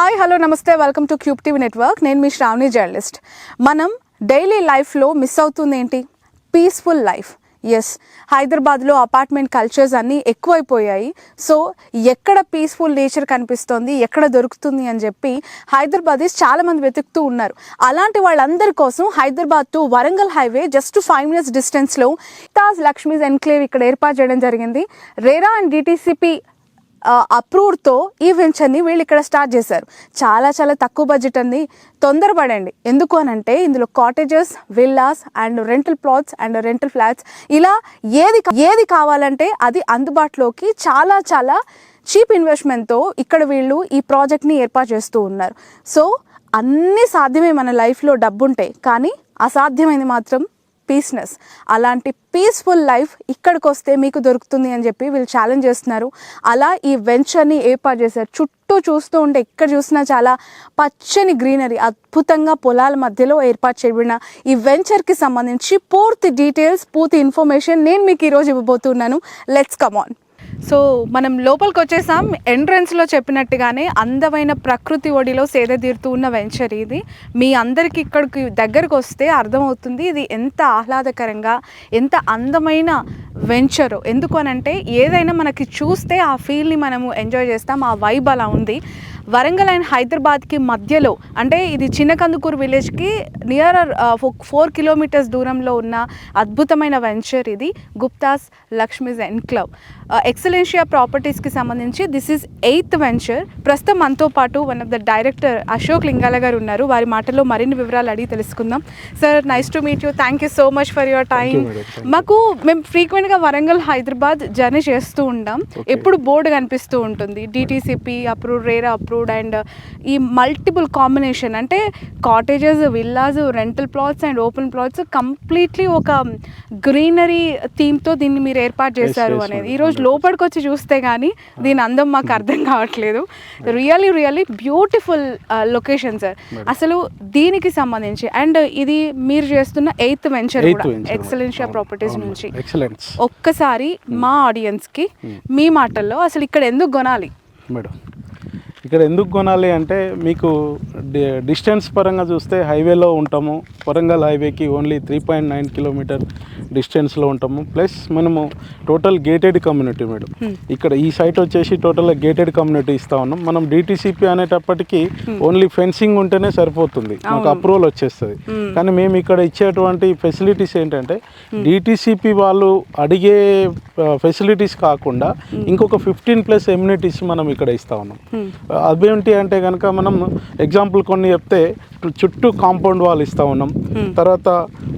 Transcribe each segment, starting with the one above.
Hi hello నమస్తే welcome to cube TV network. నేను మీ Shravani journalist. మనం డైలీ లైఫ్లో మిస్ అవుతుంది ఏంటి? Peaceful life. ఎస్, హైదరాబాద్లో అపార్ట్మెంట్ కల్చర్స్ అన్నీ ఎక్కువైపోయాయి. సో ఎక్కడ పీస్ఫుల్ నేచర్ కనిపిస్తుంది, ఎక్కడ దొరుకుతుంది అని చెప్పి హైదరాబాదీస్ చాలామంది వెతుకుతూ ఉన్నారు. అలాంటి వాళ్ళందరి కోసం Hyderabad to Warangal highway just 5 minutes డిస్టెన్స్లో తాజ్ లక్ష్మీస్ ఎన్క్లేవ్ ఇక్కడ ఏర్పాటు చేయడం జరిగింది. రేరా అండ్ డిటిసిపి అప్రూవ్డ్తో ఈ వెంచర్ని వీళ్ళు ఇక్కడ స్టార్ట్ చేశారు. చాలా చాలా తక్కువ బడ్జెట్ అండి. తొందరపడండి. ఎందుకు అనంటే ఇందులో cottages, villas and rental plots and rental flats ఇలా ఏది కావాలంటే అది అందుబాటులోకి చాలా చాలా చీప్ ఇన్వెస్ట్మెంట్తో ఇక్కడ వీళ్ళు ఈ ప్రాజెక్ట్ని ఏర్పాటు చేస్తూ ఉన్నారు. సో అన్నీ సాధ్యమే మన లైఫ్లో డబ్బుంటే, కానీ అసాధ్యమైంది మాత్రం పీస్నెస్. అలాంటి పీస్ఫుల్ లైఫ్ ఇక్కడికి వస్తే మీకు దొరుకుతుంది అని చెప్పి వీళ్ళు ఛాలెంజ్ చేస్తున్నారు. అలా ఈ వెంచర్ని ఏర్పాటు చేశారు. చుట్టూ చూస్తూ ఉంటే ఎక్కడ చూసినా చాలా పచ్చని గ్రీనరీ, అద్భుతంగా పొలాల మధ్యలో ఏర్పాటు చేయబడిన ఈ వెంచర్కి సంబంధించి పూర్తి డీటెయిల్స్, పూర్తి ఇన్ఫర్మేషన్ నేను మీకు ఈరోజు ఇవ్వబోతున్నాను. Let's come on. సో మనం లోపలికి వచ్చేసాం. ఎంట్రన్స్లో చెప్పినట్టుగానే అందమైన ప్రకృతి ఒడిలో సేద తీరుతూ ఉన్న వెంచర్ ఇది. మీ అందరికీ ఇక్కడికి దగ్గరకు వస్తే అర్థమవుతుంది ఇది ఎంత ఆహ్లాదకరంగా, ఎంత అందమైన వెంచరు. ఎందుకు అనంటే ఏదైనా మనకి చూస్తే ఆ ఫీల్ని మనము ఎంజాయ్ చేస్తాం. ఆ వైబ్ అలా ఉంది. వరంగల్ అండ్ హైదరాబాద్కి మధ్యలో, అంటే ఇది చిన్నకందుకూరు విలేజ్కి నియర్ 4 kilometers దూరంలో ఉన్న అద్భుతమైన వెంచర్ ఇది. గుప్తాస్ లక్ష్మీస్ ఎన్క్లేవ్ ఎక్సలెన్షియా ప్రాపర్టీస్కి సంబంధించి దిస్ ఈజ్ 8th వెంచర్. ప్రస్తుతం మనతో పాటు one of the director Ashok Lingala గారు ఉన్నారు. వారి మాటల్లో మరిన్ని వివరాలు అడిగి తెలుసుకుందాం. Sir, nice to meet you. Thank you so much for your time. మేము ఫ్రీక్వెంట్గా వరంగల్ హైదరాబాద్ జర్నీ చేస్తూ ఉంటాం. ఎప్పుడు బోర్డు కనిపిస్తూ ఉంటుంది, DTCP approved, RERA approved and ఈ మల్టిపుల్ కాంబినేషన్, అంటే cottages, villas, rental plots and open plots, completely ఒక గ్రీనరీ థీమ్తో దీన్ని మీరు ఏర్పాటు చేశారు అనేది. ఈరోజు లోపలికి వచ్చి చూస్తే కానీ దీని అందం మాకు అర్థం కావట్లేదు. Really beautiful location sir. అసలు దీనికి సంబంధించి అండ్ ఇది మీరు చేస్తున్న 8th వెంచర్ కూడా ఎక్సలెన్షియా ప్రాపర్టీస్ నుంచి. ఒక్కసారి మా ఆడియన్స్కి మీ మాటల్లో అసలు ఇక్కడ ఎందుకు కొనాలి మేడం? ఇక్కడ ఎందుకు కొనాలి అంటే, మీకు డిస్టెన్స్ పరంగా చూస్తే హైవేలో ఉంటాము. వరంగల్ హైవేకి ఓన్లీ 3.9 kilometer డిస్టెన్స్లో ఉంటాము. ప్లస్ మనము టోటల్ గేటెడ్ కమ్యూనిటీ మేడం. ఇక్కడ ఈ సైట్ వచ్చేసి టోటల్గా గేటెడ్ కమ్యూనిటీ ఇస్తా ఉన్నాం. మనం డిటిసిపి అనేటప్పటికి ఓన్లీ ఫెన్సింగ్ ఉంటేనే సరిపోతుంది, మాకు అప్రూవల్ వచ్చేస్తుంది. కానీ మేము ఇక్కడ ఇచ్చేటువంటి ఫెసిలిటీస్ ఏంటంటే డిటిసిపి వాళ్ళు అడిగే ఫెసిలిటీస్ కాకుండా ఇంకొక 15+ ఎమ్యూనిటీస్ మనం ఇక్కడ ఇస్తా ఉన్నాం. అవేంటి అంటే కనుక, మనం ఎగ్జాంపుల్ కొన్ని చెప్తే చుట్టూ కాంపౌండ్ వాల్ ఇస్తూ ఉన్నాం. తర్వాత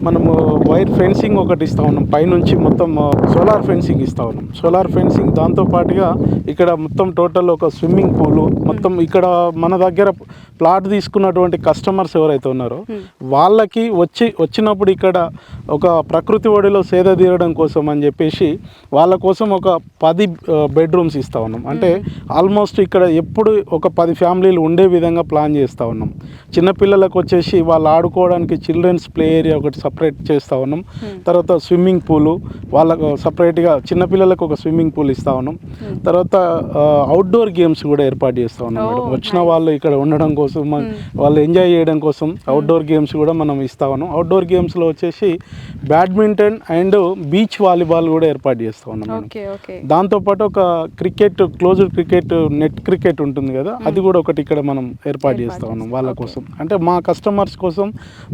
మనము వైర్ ఫెన్సింగ్ ఒకటి ఇస్తూ ఉన్నాం. పైనుంచి మొత్తం సోలార్ ఫెన్సింగ్ ఇస్తూ ఉన్నాం. సోలార్ ఫెన్సింగ్ దాంతోపాటుగా ఇక్కడ మొత్తం టోటల్ ఒక స్విమ్మింగ్ పూలు మొత్తం. ఇక్కడ మన దగ్గర ప్లాట్ తీసుకున్నటువంటి కస్టమర్స్ ఎవరైతే ఉన్నారో వాళ్ళకి వచ్చినప్పుడు ఇక్కడ ఒక ప్రకృతి ఒడిలో సేద తీరడం కోసం అని చెప్పేసి వాళ్ళ కోసం ఒక 10 bedrooms ఇస్తూ ఉన్నాం. అంటే ఆల్మోస్ట్ ఇక్కడ ఎప్పుడు ఒక 10 ఫ్యామిలీలు ఉండే విధంగా ప్లాన్ చేస్తూ ఉన్నాం. చిన్నపిల్లలకు వచ్చేసి వాళ్ళు ఆడుకోవడానికి చిల్డ్రన్స్ ప్లే ఏరియా ఒకటి సపరేట్ చేస్తూ ఉన్నాం. తర్వాత స్విమ్మింగ్ పూలు వాళ్ళకు సపరేట్గా, చిన్నపిల్లలకు ఒక స్విమ్మింగ్ పూల్ ఇస్తూ ఉన్నాం. తర్వాత అవుట్డోర్ గేమ్స్ కూడా ఏర్పాటు చేస్తూ ఉన్నాం మేడం. వచ్చిన వాళ్ళు ఇక్కడ ఉండడం కోసం, వాళ్ళు ఎంజాయ్ చేయడం కోసం అవుట్డోర్ గేమ్స్ కూడా మనం ఇస్తూ ఉన్నాం. అవుట్డోర్ గేమ్స్లో వచ్చేసి బ్యాడ్మింటన్ అండ్ బీచ్ వాలీబాల్ కూడా ఏర్పాటు చేస్తూ ఉన్నాం మేడం. దాంతోపాటు ఒక cricket, closed cricket, net cricket ఉంటుంది కదా, అది కూడా ఒకటి ఇక్కడ మనం ఏర్పాటు చేస్తూ ఉన్నాం వాళ్ళ కోసం. అంటే మా కస్టమర్స్ కోసం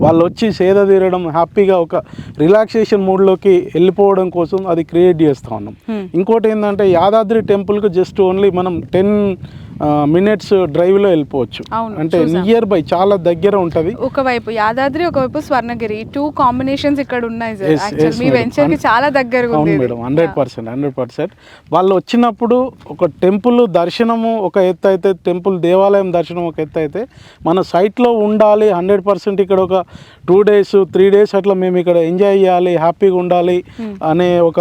వాళ్ళు వచ్చి సేద తీరడం, హ్యాపీగా ఒక రిలాక్సేషన్ మూడ్లోకి వెళ్ళిపోవడం కోసం అది క్రియేట్ చేస్తూ ఉన్నాం. ఇంకోటి ఏంటంటే, యాదాద్రి టెంపుల్కి జస్ట్ ఓన్లీ మనం 10 minutes డ్రైవ్లో వెళ్ళిపోవచ్చు. అంటే నియర్ బై, చాలా దగ్గర ఉంటుంది. ఒకవైపు యాదాద్రి, ఒకవైపు స్వర్ణగిరి, 2 combinations ఇక్కడ ఉన్నాయి సార్. యాక్చువల్లీ మీ వెంచర్కి చాలా దగ్గరగా ఉంది మేడం. 100%. వాళ్ళు వచ్చినప్పుడు ఒక టెంపుల్ దర్శనము ఒక ఎత్తు అయితే, టెంపుల్ దేవాలయం దర్శనం ఒక ఎత్తు అయితే, మన సైట్లో ఉండాలి 100%. ఇక్కడ ఒక 2 days 3 days అట్లా మేము ఇక్కడ ఎంజాయ్ చేయాలి, హ్యాపీగా ఉండాలి అనే ఒక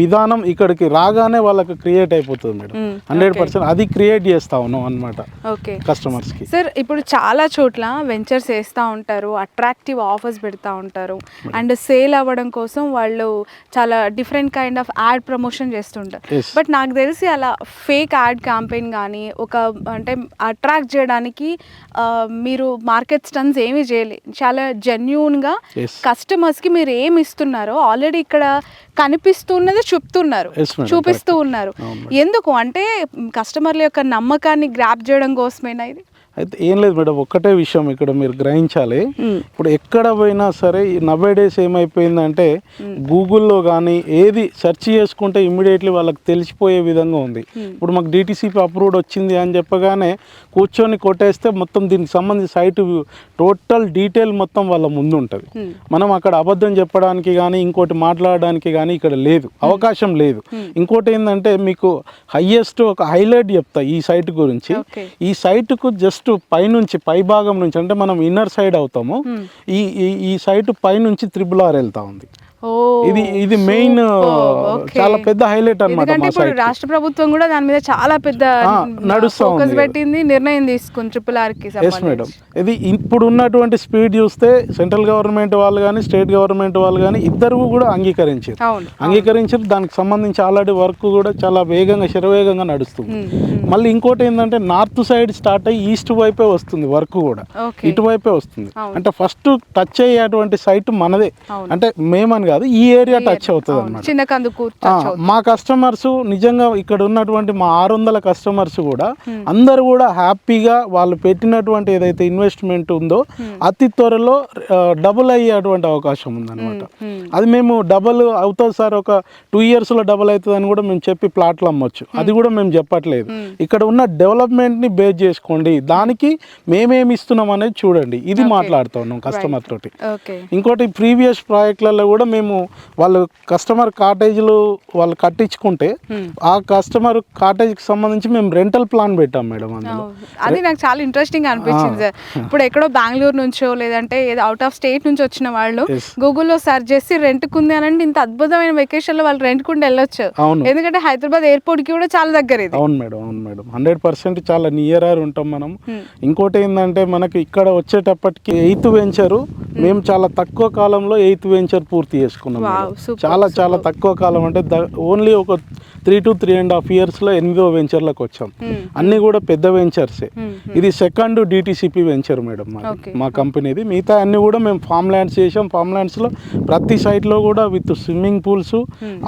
విధానం ఇక్కడికి రాగానే వాళ్ళకి క్రియేట్ అయిపోతుంది మేడం. 100% అది క్రియేట్ చేస్తాం ఉన్నాం అన్నమాట ఓకే కస్టమర్స్కి. సార్, ఇప్పుడు చాలా చోట్ల వెంచర్స్ వేస్తూ ఉంటారు, అట్రాక్టివ్ ఆఫర్స్ పెడతా ఉంటారు, అండ్ సేల్ అవ్వడం కోసం వాళ్ళు చాలా different kind of add promotion చేస్తుంటారు. Yes. బట్ నాకు తెలిసి అలా ఫేక్ యాడ్ క్యాంపెయిన్ కానీ ఒక అంటే అట్రాక్ట్ చేయడానికి మీరు మార్కెట్ స్టన్స్ ఏమీ చేయలేదు. చాలా జెన్యూన్గా Yes. కస్టమర్స్కి మీరు ఏమి ఇస్తున్నారో ఆల్రెడీ ఇక్కడ కనిపిస్తున్నది చెప్తున్నారు, Yes, madam. చూపిస్తూ ఉన్నారు. అవును. ఎందుకు అంటే కస్టమర్ల యొక్క నమ్మకాన్ని గ్రాప్ చేయడం కోసమేనా ఇది? అయితే ఏం లేదు మేడం, ఒక్కటే విషయం ఇక్కడ మీరు గ్రహించాలి. ఇప్పుడు ఎక్కడ పోయినా సరే నవ్వే డేస్ ఏమైపోయిందంటే గూగుల్లో కానీ ఏది సెర్చ్ చేసుకుంటే ఇమ్మీడియట్లీ వాళ్ళకి తెలిసిపోయే విధంగా ఉంది. ఇప్పుడు మాకు డిటిసిపి అప్రూవ్డ్ వచ్చింది అని చెప్పగానే కూర్చొని కొట్టేస్తే మొత్తం దీనికి సంబంధించి సైట్ టోటల్ డీటెయిల్ మొత్తం వాళ్ళ ముందు ఉంటుంది. మనం అక్కడ అబద్ధం చెప్పడానికి కానీ ఇంకోటి మాట్లాడడానికి కానీ ఇక్కడ లేదు, అవకాశం లేదు. ఇంకోటి ఏంటంటే మీకు హైయెస్ట్ ఒక హైలైట్ చెప్తా ఈ సైట్ గురించి. ఈ సైట్కు జస్ట్ పైనుంచి పై భాగం నుంచి అంటే మనం ఇన్నర్ సైడ్ అవుతాము, ఈ సైట్ పైనుంచి RRR వెళ్తా ఉంది. ఇది మెయిన్ చాలా పెద్ద హైలైట్ అన్నమాట. ఇప్పుడు రాష్ట్ర ప్రభుత్వం కూడా దాని మీద చాలా పెద్ద ఫోకస్ పెట్టింది, నిర్ణయం తీసుకుంది RRR కి సంబంధించి. ఇది ఇప్పుడు ఉన్నటువంటి స్పీడ్ చూస్తే సెంట్రల్ గవర్నమెంట్ వాళ్ళు కానీ స్టేట్ గవర్నమెంట్ వాళ్ళు కానీ ఇద్దరు కూడా అంగీకరించారు. దానికి సంబంధించి ఆల్రెడీ వర్క్ కూడా చాలా వేగంగా శరవేగంగా నడుస్తుంది. మళ్ళీ ఇంకోటి ఏంటంటే నార్త్ సైడ్ స్టార్ట్ అయ్యి ఈస్ట్ వైపే వస్తుంది వర్క్ కూడా, ఇటువైపే వస్తుంది. అంటే ఫస్ట్ టచ్ అయ్యేటువంటి సైట్ మనదే, అంటే మేమని కాదు, ఈ ఏరియా టచ్ అవుతుంది అన్నమాట. మా కస్టమర్స్ నిజంగా ఇక్కడ ఉన్నటువంటి మా 600 కస్టమర్స్ కూడా అందరు కూడా హ్యాపీగా వాళ్ళు పెట్టినటువంటి ఏదైతే ఇన్వెస్ట్మెంట్ ఉందో అతి త్వరలో డబుల్ అయ్యేటువంటి అవకాశం ఉందన్నమాట. అది మేము డబుల్ అవుతుంది సార్, ఒక 2 yearsలో డబుల్ అవుతుంది అని కూడా మేము చెప్పి ప్లాట్లు అమ్మొచ్చు, అది కూడా మేము చెప్పట్లేదు. ఇక్కడ ఉన్న డెవలప్మెంట్ని బేస్ చేసుకోండి, దానికి మేమేమి ఇస్తున్నాం అనేది చూడండి, ఇది మాట్లాడుతూ ఉన్నాం కస్టమర్ తోటి. ఇంకోటి ప్రీవియస్ ప్రాజెక్టులలో కూడా మేము వాళ్ళు కస్టమర్ కాటేజీలు వాళ్ళు కట్టించుకుంటే ఆ కస్టమర్ కాటేజ్కి సంబంధించి మేము రెంటల్ ప్లాన్ పెట్టాం మేడం. అందులో అది నాకు చాలా ఇంట్రెస్టింగ్ అనిపించింది సార్. ఇప్పుడు ఎక్కడో బెంగళూరు నుంచో లేదంటే ఏదో అవుట్ ఆఫ్ స్టేట్ నుంచి వచ్చిన వాళ్ళు గూగుల్లో సెర్చ్ చేసి రెంట్కుంది అని అంటే ఇంత అద్భుతమైన వెకేషన్లో వాళ్ళు రెంట్కుంటూ వెళ్ళొచ్చు. ఎందుకంటే హైదరాబాద్ ఎయిర్పోర్ట్ కి కూడా చాలా దగ్గర ఇది. అవును మేడం, 100% చాలా నియర్ ఉంటాం మనం. ఇంకోటి ఏంటంటే మనకి ఇక్కడ వచ్చేటప్పటికి 8th వెంచర్ మేము చాలా తక్కువ కాలంలో 8th వెంచర్ పూర్తి చేసుకున్నాం. చాలా తక్కువ కాలం అంటే ఓన్లీ ఒక 3 to 3.5 yearsలో 8వ వెంచర్లకు వచ్చాం. అన్ని కూడా పెద్ద వెంచర్సే. ఇది సెకండ్ డిటిసిపి వెంచర్ మేడం మా కంపెనీది. మిగతా అన్ని కూడా మేము ఫామ్ ల్యాండ్స్ చేసాం. ఫామ్ ల్యాండ్స్లో ప్రతి సైట్లో కూడా విత్ స్విమ్మింగ్ పూల్స్,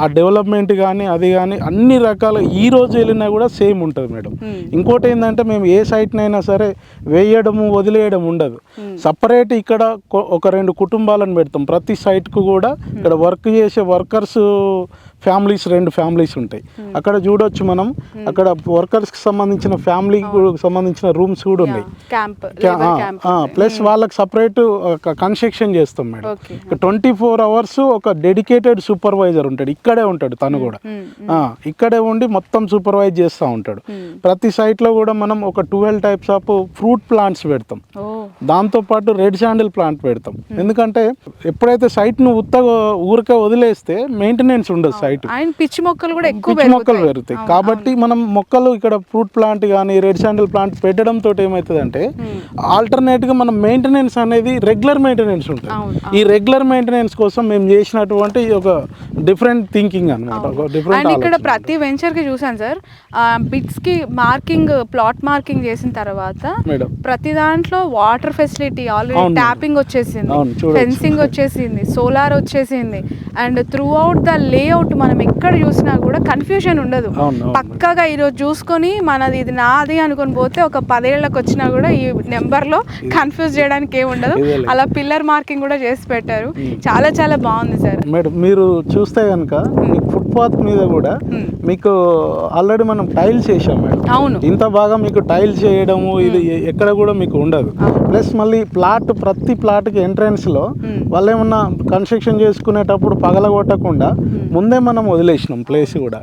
ఆ డెవలప్మెంట్ కానీ అది కానీ అన్ని రకాల ఈ రోజు వెళ్ళినా కూడా సేమ్ ఉంటుంది మేడం. ఇంకోటి ఏంటంటే మేము ఏ సైట్నైనా సరే వేయడము వదిలేయడం ఉండదు. సపరేట్ ఇక్కడ ఒక 2 కుటుంబాలను పెడతాం ప్రతి సైట్కు కూడా. ఇక్కడ వర్క్ చేసే వర్కర్స్ ఫ్యామిలీస్ 2 ఫ్యామిలీస్ ఉంటాయి అక్కడ చూడొచ్చు మనం. అక్కడ వర్కర్స్కి సంబంధించిన ఫ్యామిలీకి సంబంధించిన రూమ్స్ కూడా ఉన్నాయి. ప్లస్ వాళ్ళకి సపరేట్ కన్స్ట్రక్షన్ చేస్తాం మేడం. 24 hours ఒక డెడికేటెడ్ సూపర్వైజర్ ఉంటాడు, ఇక్కడే ఉంటాడు తను కూడా. ఇక్కడే ఉండి మొత్తం సూపర్వైజ్ చేస్తూ ఉంటాడు. ప్రతి సైట్లో కూడా మనం ఒక 12 types ఆఫ్ ఫ్రూట్ ప్లాంట్స్ పెడతాం, దాంతోపాటు రెడ్ శాండిల్ ప్లాంట్ పెడతాం. ఎందుకంటే ఎప్పుడైతే సైట్ను ఊరికే వదిలేస్తే మెయింటెనెన్స్ ఉండదు సైట్, పిచ్చి మొక్కలు కూడా పిచ్చి మొక్కలు పెరుగుతాయి. కాబట్టి మనం మొక్కలు ఇక్కడ ఫ్రూట్ ప్లాంట్ కానీ రెడ్ శాండిల్ ప్లాంట్ పెట్టడం తోటి ఏమవుతుందంటే ఆల్టర్నేట్గా మనం మెయింటెనెన్స్ అనేది రెగ్యులర్ మెయింటెనెన్స్ ఉంటుంది. ఈ రెగ్యులర్ మెయింటెనెన్స్ కోసం మేము చేసినటువంటి ఒక డిఫరెంట్ థింకింగ్ అనమాట, ఒక డిఫరెంట్. ఇక్కడ ప్రతి వెంచర్ కి చూసాను సార్, బిట్స్ కి మార్కింగ్, ప్లాట్ మార్కింగ్ చేసిన తర్వాత ప్రతి దాంట్లో వాటర్ ఫెసిలిటీ ఆల్రెడీ ట్యాపింగ్ వచ్చేసింది, ఫెన్సింగ్ వచ్చేసింది, సోలార్ వచ్చేసింది, and through out the layout మనం ఎక్కడ చూసినా కూడా కన్ఫ్యూజన్ ఉండదు. పక్కగా ఈరోజు చూసుకొని మనది ఇది నాది అనుకొని పోతే ఒక 10 ఏళ్ళకి వచ్చినా కూడా ఈ నెంబర్లో కన్ఫ్యూజ్ చేయడానికి ఏమి ఉండదు. అలా పిల్లర్ మార్కింగ్ కూడా చేసి పెట్టారు. చాలా బాగుంది సార్. మేడం మీరు చూస్తే కనుక ఫుట్పాత్ మీద కూడా మీకు ఆల్రెడీ మనం టైల్స్ వేసాం మేడం. అవును, ఇంత బాగా మీకు టైల్స్ చేయడము ఇది ఎక్కడ కూడా మీకు ఉండదు. ప్లస్ మళ్ళీ ప్రతి ప్లాట్కి ఎంట్రన్స్లో వాళ్ళు ఏమన్నా కన్స్ట్రక్షన్ చేసుకునేటప్పుడు పగలగొట్టకుండా ముందే మనం వదిలేసినాం ప్లేస్ కూడా.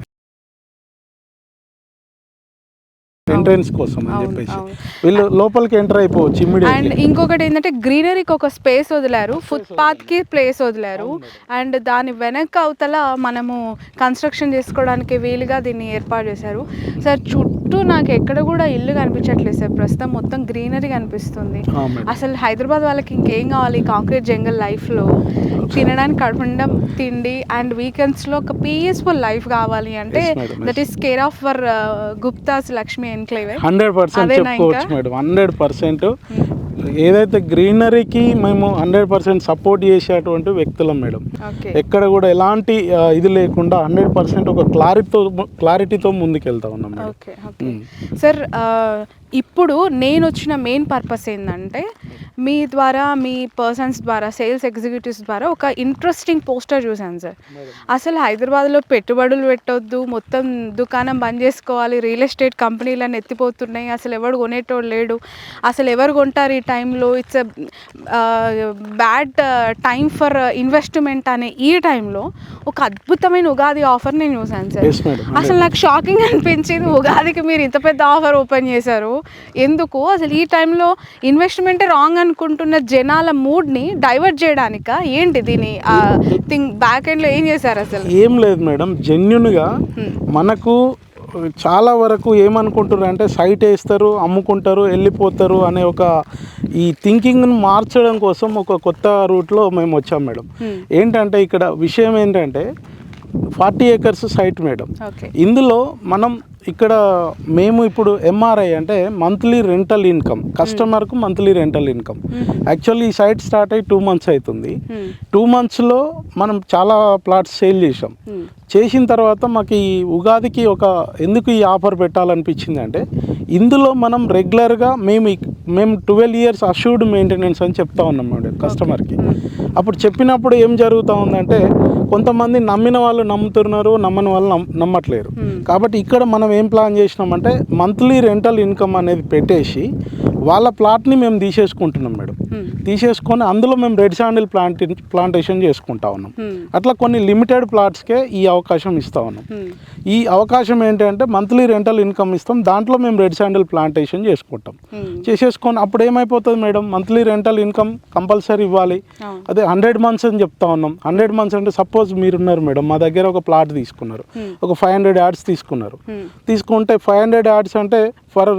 ఎంట్రన్స్ కోసం అని చెప్పేసి వీళ్ళు లోపలికి ఎంటర్ అయిపోవచ్చు అండ్ ఇమ్మీడియట్లీ. ఇంకొకటి ఏంటంటే గ్రీనరీకి ఒక స్పేస్ వదిలారు, ఫుట్పాత్కి ప్లేస్ వదిలారు, అండ్ దాని వెనక అవతల మనము కన్స్ట్రక్షన్ చేసుకోవడానికి వీలుగా దీన్ని ఏర్పాటు చేశారు. సార్ చుట్టూ నాకు ఎక్కడ కూడా ఇల్లు కనిపించట్లేదు సార్, ప్రస్తుతం మొత్తం గ్రీనరీ కనిపిస్తుంది. అసలు హైదరాబాద్ వాళ్ళకి ఇంకేం కావాలి కాంక్రీట్ జంగల్ లైఫ్లో? తినడానికి కడుపుండా తిండి అండ్ వీకెండ్స్లో ఒక పీస్ఫుల్ లైఫ్ కావాలి అంటే that is care of for Gupta's Lakshmi enclave. 100% చెప్పుకోవచ్చు మేడం, 100%. ఏదైతే గ్రీనరీకి మేము 100% సపోర్ట్ చేసేటువంటి వ్యక్తులం మేడం. ఎక్కడ కూడా ఎలాంటి ఇది లేకుండా 100% ఒక క్లారిటీతో ముందుకెళ్తా ఉన్నాం మేడం. ఓకే ఓకే సార్, ఇప్పుడు నేను వచ్చిన మెయిన్ పర్పస్ ఏంటంటే మీ ద్వారా, మీ పర్సన్స్ ద్వారా, సేల్స్ ఎగ్జిక్యూటివ్స్ ద్వారా ఒక ఇంట్రెస్టింగ్ పోస్టర్ చూశాను సార్. అసలు హైదరాబాద్లో పెట్టుబడులు పెట్టొద్దు, మొత్తం దుకాణం బంద్ చేసుకోవాలి, రియల్ ఎస్టేట్ కంపెనీలను ఎత్తిపోతున్నాయి, అసలు ఎవడు కొనేటోడు లేడు, అసలు ఎవరు కొంటారు ఈ టైంలో, it's bad time for investment అనే ఈ టైంలో ఒక అద్భుతమైన ఉగాది ఆఫర్ నేను చూశాను సార్. అసలు నాకు షాకింగ్ అనిపించింది, ఉగాదికి మీరు ఇంత పెద్ద ఆఫర్ ఓపెన్ చేశారు ఎందుకు? అసలు ఈ టైంలో ఇన్వెస్ట్మెంటే రాంగ్ అనుకుంటున్న జనాల మూడ్ని డైవర్ట్ చేయడానిక ఏంటి? దీని బ్యాక్ ఎండ్లో ఏం చేశారు? అసలు ఏం లేదు మేడం, జెన్యున్గా మనకు చాలా వరకు ఏమనుకుంటారు అంటే సైట్ వేస్తారు, అమ్ముకుంటారు, వెళ్ళిపోతారు అనే ఒక ఈ థింకింగ్ను మార్చడం కోసం ఒక కొత్త రూట్లో మేము వచ్చాం మేడం. ఏంటంటే ఇక్కడ విషయం ఏంటంటే 40 acres సైట్ మేడం. ఇందులో మనం ఇక్కడ మేము ఇప్పుడు ఎంఆర్ఐ అంటే మంత్లీ రెంటల్ ఇన్కమ్, కస్టమర్కు మంత్లీ రెంటల్ ఇన్కమ్. యాక్చువల్లీ ఈ సైట్ స్టార్ట్ అయ్యి 2 months అవుతుంది. 2 monthsలో మనం చాలా ప్లాట్స్ సేల్ చేసాం. చేసిన తర్వాత మాకు ఈ ఉగాదికి ఎందుకు ఈ ఆఫర్ పెట్టాలనిపించింది అంటే ఇందులో మనం రెగ్యులర్గా మేము 12 years అష్యూర్డ్ మెయింటెనెన్స్ అని చెప్తా ఉన్నాం మేడం కస్టమర్కి. అప్పుడు చెప్పినప్పుడు ఏం జరుగుతూ ఉందంటే కొంతమంది నమ్మిన వాళ్ళు నమ్ముతున్నారు, నమ్మని వాళ్ళు నమ్మట్లేరు. కాబట్టి ఇక్కడ మనం ఏం ప్లాన్ చేసినామంటే మంత్లీ రెంటల్ ఇన్కమ్ అనేది పెట్టేసి వాళ్ళ ప్లాట్ని మేము తీసేసుకుంటున్నాం మేడం. తీసేసుకొని అందులో మేము రెడ్ శాండిల్ ప్లాంటేషన్ చేసుకుంటా ఉన్నాం. అట్లా కొన్ని లిమిటెడ్ ప్లాట్స్కే ఈ అవకాశం ఇస్తూ ఉన్నాం. ఈ అవకాశం ఏంటంటే మంత్లీ రెంటల్ ఇన్కమ్ ఇస్తాం, దాంట్లో మేము రెడ్ శాండిల్ ప్లాంటేషన్ చేసుకుంటాం. చేసేసుకొని అప్పుడు ఏమైపోతుంది madam, monthly rental income compulsory ఇవ్వాలి. అదే 100 months అని చెప్తా ఉన్నాం. 100 months అంటే సపోజ్ మీరున్నారు మేడం, మా దగ్గర ఒక ప్లాట్ తీసుకున్నారు, ఒక 500 yards తీసుకున్నారు. తీసుకుంటే 500 yards అంటే ఫర్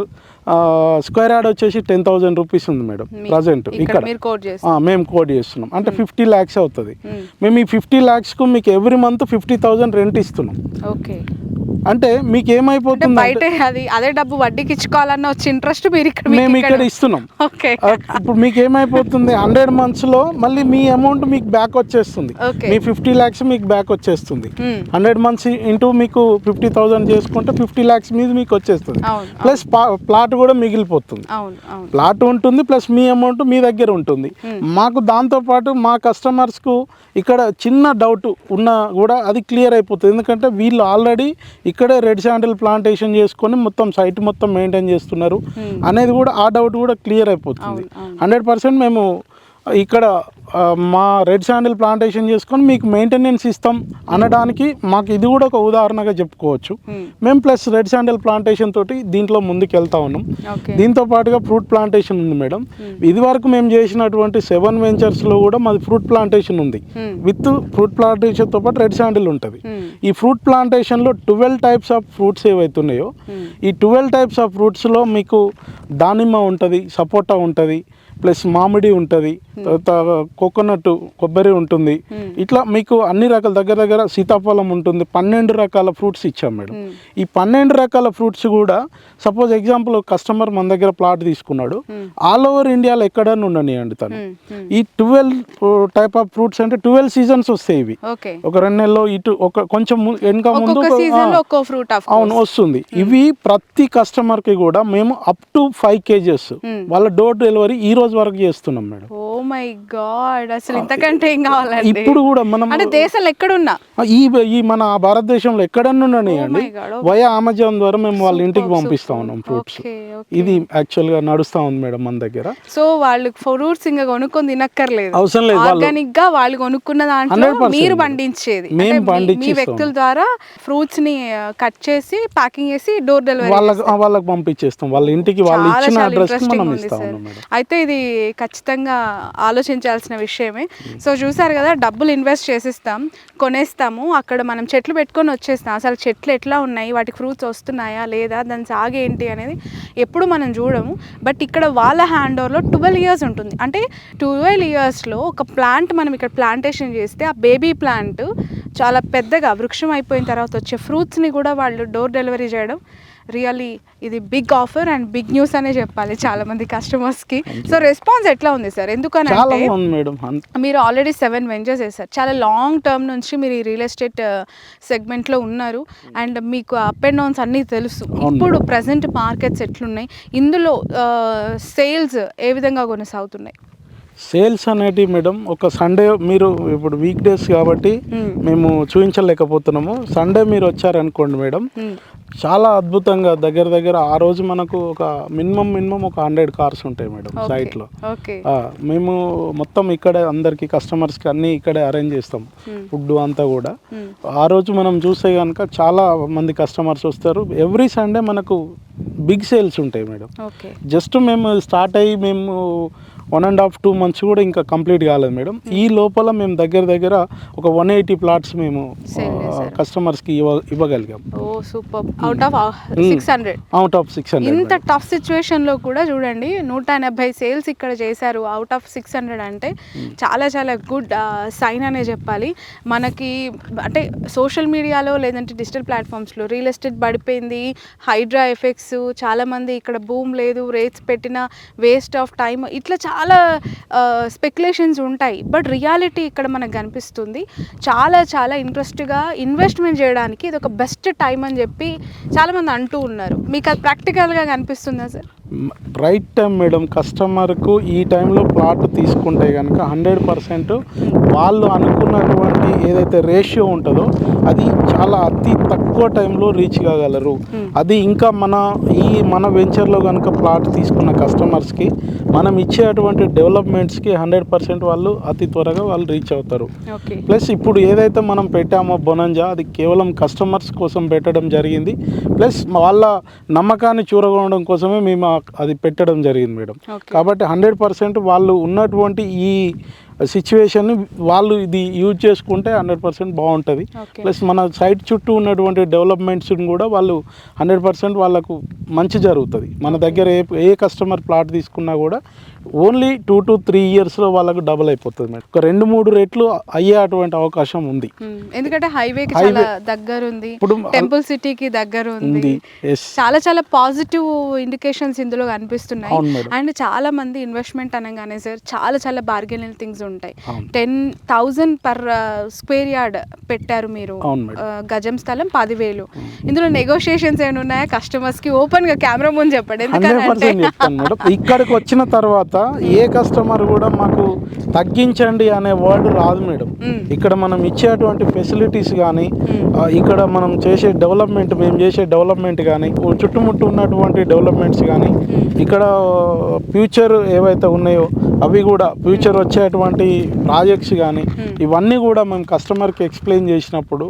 స్క్వేర్ యార్డ్ వచ్చేసి 10,000 rupees ఉంది మేడం ప్రజెంట్ ఇక్కడ మేము కోడ్ చేస్తున్నాం. అంటే 50 lakhs అవుతుంది. మేము ఈ 50 lakhsకు మీకు ఎవ్రీ మంత్ 50,000 రెంట్ ఇస్తున్నాం. అంటే మీకు ఏమైపోతుంది, అదే డబ్బు వడ్డీకి ఇచ్చుకోవాలన్న వచ్చి ఇంట్రెస్ట్ మేము ఇక్కడ ఇస్తున్నాం. ఇప్పుడు మీకు ఏమైపోతుంది 100 monthsలో మళ్ళీ మీ అమౌంట్ మీకు బ్యాక్ వచ్చేస్తుంది. మీ 50 lakhs మీకు బ్యాక్ వచ్చేస్తుంది. 100 months ఇంటూ మీకు 50,000 చేసుకుంటే 50 lakhs మీద మీకు వచ్చేస్తుంది. ప్లస్ ప్లాట్ కూడా మిగిలిపోతుంది. ప్లాట్ ఉంటుంది ప్లస్ మీ అమౌంట్ మీ దగ్గర ఉంటుంది. మాకు దాంతోపాటు మా కస్టమర్స్కు ఇక్కడ చిన్న డౌట్ ఉన్నా కూడా అది క్లియర్ అయిపోతుంది. ఎందుకంటే వీళ్ళు ఆల్రెడీ ఇక్కడే రెడ్ శాండిల్ ప్లాంటేషన్ చేసుకొని మొత్తం సైట్ మొత్తం మెయింటైన్ చేస్తున్నారు అనేది కూడా ఆ డౌట్ కూడా క్లియర్ అయిపోతుంది. 100% మేము ఇక్కడ మా రెడ్ శాండిల్ ప్లాంటేషన్ చేసుకొని మీకు మెయింటెనెన్స్ ఇస్తాం అనడానికి మాకు ఇది కూడా ఒక ఉదాహరణగా చెప్పుకోవచ్చు. మేము ప్లస్ రెడ్ శాండిల్ ప్లాంటేషన్ తోటి దీంట్లో ముందుకు వెళ్తా ఉన్నాం. దీంతో పాటుగా ఫ్రూట్ ప్లాంటేషన్ ఉంది మేడం. ఇది వరకు మేము చేసినటువంటి 7 ventures-లో కూడా మాది ఫ్రూట్ ప్లాంటేషన్ ఉంది. విత్ ఫ్రూట్ ప్లాంటేషన్తో పాటు రెడ్ శాండిల్ ఉంటుంది. ఈ ఫ్రూట్ ప్లాంటేషన్లో 12 types ఆఫ్ ఫ్రూట్స్ ఏవైతున్నాయో ఈ 12 types ఆఫ్ ఫ్రూట్స్లో మీకు దానిమ్మ ఉంటుంది, సపోటా ఉంటుంది, ప్లస్ మామిడి ఉంటుంది, తర్వాత కోకోనట్ కొబ్బరి ఉంటుంది. ఇట్లా మీకు అన్ని రకాల దగ్గర సీతాఫలం ఉంటుంది. 12 రకాల ఫ్రూట్స్ ఇచ్చాం మేడం. ఈ 12 రకాల ఫ్రూట్స్ కూడా సపోజ్ ఎగ్జాంపుల్ కస్టమర్ మన దగ్గర ప్లాట్ తీసుకున్నాడు, ఆల్ ఓవర్ ఇండియాలో ఎక్కడన్నా ఉండనియండి తను. ఈ 12 type ఆఫ్ ఫ్రూట్స్ అంటే 12 seasons వస్తాయి. ఇవి ఒక 2 నెలల్లో ఇటు ఒక కొంచెం వెనక ముందు అవును వస్తుంది. ఇవి ప్రతి కస్టమర్కి కూడా మేము అప్ టు 5 kgs వాళ్ళ డోర్ డెలివరీ ఈ రోజు వరకు చేస్తున్నాం మేడం. మై గాడ్, అసలు ఇంతకంటే ఏం కావాలండి? ఇప్పుడు కూడా మనం అంటే దేశంలో ఎక్కడున్నా ఈ ఈ మన భారతదేశంలో ఎక్కడన్నా ఉన్నాయండి, వయా అమెజాన్ ద్వారా మేము వాళ్ళ ఇంటికి పంపిస్తా ఉన్నాం ఫ్రూట్స్. ఇది యాక్చువల్గా నడుస్తా ఉంది మేడం మన దగ్గర. సో వాళ్ళు ఫ్రూట్స్ ఇంకా కొనుక్కొని తినక్కర్లేదు, అవసరం లేదు, ఆర్గానిక్ గా వాళ్ళు కొనుక్కున్న దాంట్లో 100% మీరు పండించేది, మేము మీ వ్యక్తుల ద్వారా ఫ్రూట్స్ ని కట్ చేసి ప్యాకింగ్ చేసి డోర్ డెలివరీ వాళ్ళకి పంపించేస్తాం, వాళ్ళ ఇంటికి వాళ్ళు ఇచ్చిన అడ్రస్ కి మనం ఇస్తా ఉన్నాం మేడం. అయితే ఇది ఖచ్చితంగా ఆలోచించాల్సిన విషయమే. సో చూసారు కదా, డబ్బులు ఇన్వెస్ట్ చేసిస్తాం, కొనేస్తాము, అక్కడ మనం చెట్లు పెట్టుకొని వచ్చేస్తాం. అసలు చెట్లు ఎట్లా ఉన్నాయి, వాటికి ఫ్రూట్స్ వస్తున్నాయా లేదా, దాని సాగు ఏంటి అనేది ఎప్పుడు మనం చూడము. బట్ ఇక్కడ వాళ్ళ హ్యాండ్ ఓవర్లో 12 years ఉంటుంది. అంటే 12 yearsలో ఒక ప్లాంట్ మనం ఇక్కడ ప్లాంటేషన్ చేస్తే ఆ బేబీ ప్లాంట్ చాలా పెద్దగా వృక్షం అయిపోయిన తర్వాత వచ్చే ఫ్రూట్స్ని కూడా వాళ్ళు డోర్ డెలివరీ చేయడం రియల్లీ ఇది big offer and big news అనే చెప్పాలి చాలా మంది కస్టమర్స్కి. సో రెస్పాన్స్ ఎట్లా ఉంది సార్? ఎందుకనంటే మీరు ఆల్రెడీ 7 వెంచర్స్ వేసారు, చాలా లాంగ్ టర్మ్ నుంచి మీరు ఈ రియల్ ఎస్టేట్ సెగ్మెంట్లో ఉన్నారు అండ్ మీకు అప్ అండ్ డౌన్స్ అన్నీ తెలుసు. ఇప్పుడు ప్రజెంట్ మార్కెట్స్ ఎట్లున్నాయి, ఇందులో సేల్స్ ఏ విధంగా కొనసాగుతున్నాయి? సేల్స్ అనేటి మేడం ఒక సండే, మీరు ఇప్పుడు వీక్ డేస్ కాబట్టి మేము చూపించలేకపోతున్నాము. సండే మీరు వచ్చారనుకోండి మేడం, చాలా అద్భుతంగా దగ్గర ఆ రోజు మనకు ఒక మినిమం ఒక 100 కార్స్ ఉంటాయి మేడం సైట్లో. మేము మొత్తం ఇక్కడే అందరికి కస్టమర్స్కి అన్నీ ఇక్కడే అరేంజ్ చేస్తాం, ఫుడ్ అంతా కూడా. ఆ రోజు మనం చూస్తే కనుక చాలా మంది కస్టమర్స్ వస్తారు. ఎవ్రీ సండే మనకు బిగ్ సేల్స్ ఉంటాయి మేడం. జస్ట్ మేము స్టార్ట్ అయ్యి మేము 1.5-2 months కూడా ఇంకా కంప్లీట్ కాలేదు మేడం. ఈ లోపల మేము దగ్గర ఒక 180 plots మేము కస్టమర్స్కి ఇవ్వగలిగాం. Out of 600. ఇంత టఫ్ సిచ్యువేషన్లో కూడా చూడండి 180 సేల్స్ ఇక్కడ చేశారు అవుట్ ఆఫ్ 600 అంటే చాలా గుడ్ సైన్ అనే చెప్పాలి. మనకి అంటే సోషల్ మీడియాలో లేదంటే డిజిటల్ ప్లాట్ఫామ్స్లో రియల్ ఎస్టేట్ పడిపోయింది, హైడ్రా ఎఫెక్ట్స్, చాలామంది ఇక్కడ భూమి లేదు, రేట్స్ పెట్టిన వేస్ట్ ఆఫ్ టైం, ఇట్లా చాలా స్పెక్యులేషన్స్ ఉంటాయి. బట్ రియాలిటీ ఇక్కడ మనకు కనిపిస్తుంది. చాలా ఇంట్రెస్ట్గా ఇన్వెస్ట్మెంట్ చేయడానికి ఇది ఒక బెస్ట్ టైం అని చెప్పి చాలామంది అంటూ ఉన్నారు. మీకు అది ప్రాక్టికల్గా కనిపిస్తుందా సార్? Right time madam. కస్టమర్కు ఈ టైంలో ప్లాట్ తీసుకుంటే కనుక 100% వాళ్ళు అనుకున్నటువంటి ఏదైతే రేషియో ఉంటుందో అది చాలా అతి తక్కువ టైంలో రీచ్ కాగలరు. అది ఇంకా మన వెంచర్లో కనుక ప్లాట్ తీసుకున్న కస్టమర్స్కి మనం ఇచ్చేటువంటి డెవలప్మెంట్స్కి 100% వాళ్ళు అతి త్వరగా వాళ్ళు రీచ్ అవుతారు. ప్లస్ ఇప్పుడు ఏదైతే మనం పెట్టామో బొనంజా, అది కేవలం కస్టమర్స్ కోసం పెట్టడం జరిగింది. ప్లస్ వాళ్ళ నమ్మకాన్ని చూరగొనడం కోసమే మేము అది పెట్టడం జరిగింది మేడం. కాబట్టి 100% వాళ్ళు ఉన్నటువంటి ఈ సిచ్యువేషన్ వాళ్ళు ఇది యూజ్ చేసుకుంటే 100% బాగుంటుంది. ప్లస్ మన సైట్ చుట్టూ ఉన్నటువంటి డెవలప్మెంట్స్ని కూడా వాళ్ళు 100% వాళ్ళకు మంచి జరుగుతుంది. మన దగ్గర ఏ కస్టమర్ ప్లాట్ తీసుకున్నా కూడా ఓన్లీ 2 to 3 yearsలో వాళ్ళకు డబుల్ అయిపోతుంది మేడం. ఒక 2-3 రెట్లు అయ్యే అటువంటి అవకాశం ఉంది. ఎందుకంటే హైవేకి చాలా దగ్గర ఉంది, ఇప్పుడు టెంపుల్ సిటీకి దగ్గర ఉంది. చాలా పాజిటివ్ ఇండికేషన్స్ ఇందులో కనిపిస్తున్నాయి. అండ్ చాలా మంది ఇన్వెస్ట్మెంట్ అనగానే సార్ చాలా బార్గెనింగ్ థింగ్స్ ఉంటాయి. 10,000 per square yard పెట్టారు మీరు, గజం స్థలం 10,000. ఇందులో నెగోషియేషన్స్ ఏమైనా ఉన్నాయా? కస్టమర్స్ కి ఓపెన్ గా కెమెరా ముందు చెప్పండి. ఇక్కడికి వచ్చిన తర్వాత ఏ కస్టమర్ కూడా మాకు తగ్గించండి అనే వర్డ్ రాదు మేడం. ఇక్కడ మనం ఇచ్చేటువంటి ఫెసిలిటీస్ కానీ, ఇక్కడ మనం చేసే డెవలప్మెంట్, మేము చేసే డెవలప్మెంట్ కానీ, చుట్టుముట్టు ఉన్నటువంటి డెవలప్మెంట్స్ కానీ, ఇక్కడ ఫ్యూచర్ ఏవైతే ఉన్నాయో అవి కూడా ఫ్యూచర్ వచ్చేటువంటి ప్రాజెక్ట్స్ కానీ ఇవన్నీ కూడా మేము కస్టమర్కి ఎక్స్ప్లెయిన్ చేసినప్పుడు